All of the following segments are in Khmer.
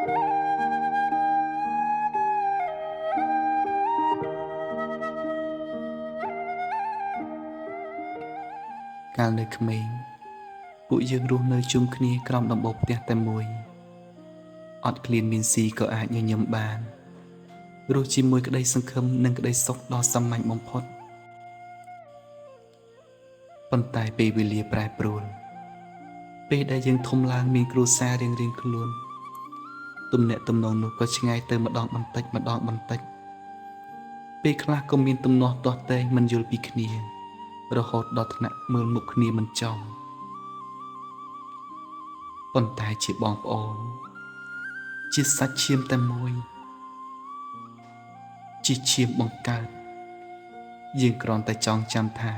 កាលនៅក្មេងពួកយើងរស់នៅជុំគ្នាក្រោមដំបូលផ្ទះតែមួយអត់ឃ្លានមានស៊ីក៏អាចញញឹមបានរស់ជាមួយក្តីសង្ឃឹមនិងក្តីសុខដ៏សាមញ្ញបំផុតប៉ុន្តែពេលវេលាប្រែប្រួលពេលដែលយើងធំឡើងមានគ្រួសាររៀងៗខ្លួនទំនាក់ទំនងនោះក៏ឆ្ងាយទៅម្ដងបន្តិចម្ដងបន្តិចពេលខ្លះក៏មានទំនាស់ទាស់ទែងមិនយល់ពីគ្នារហូតដល់ថ្នាក់មើលមុខគ្នាមិនចំប៉ុន្តែជាបងប្អូនជាសាច់ឈាមតែមួយជាឈាមបង្កើតយើងគ្រាន់តែចងចាំថា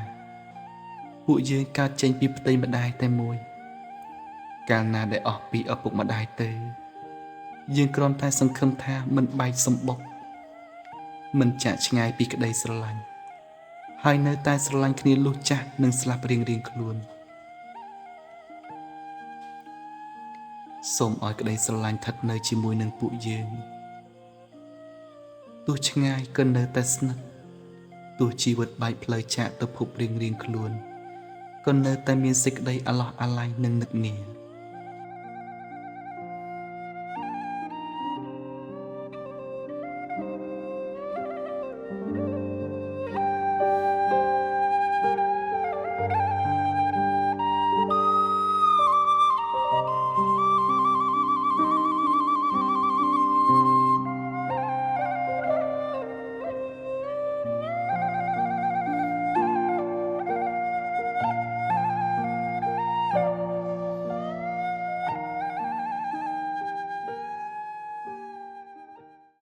ពួកយើងកើតចេញពីផ្ទៃម្ដាយតែមួយកាលណាដែលអស់ពីឪពុកម្ដាយទៅយើងគ្រាន់តែសង្ឃឹមថាមិនបែកសម្បុកមិនចាកឆ្ងាយពីក្តីស្រឡាញ់ហើយនៅតែស្រឡាញ់គ្នាលុះចាស់និងស្លាប់រៀងៗខ្លួនសូមឲ្យក្តីស្រឡាញ់ស្ថិតនៅជាមួយនឹងពួកយើងទោះឆ្ងាយក៏នៅតែស្និទ្ធទោះជីវិតបែកផ្លូវចាកទៅភពរៀងៗខ្លួនក៏នៅតែមានសេចក្តីអាឡោះអាល័យនិងនឹកនា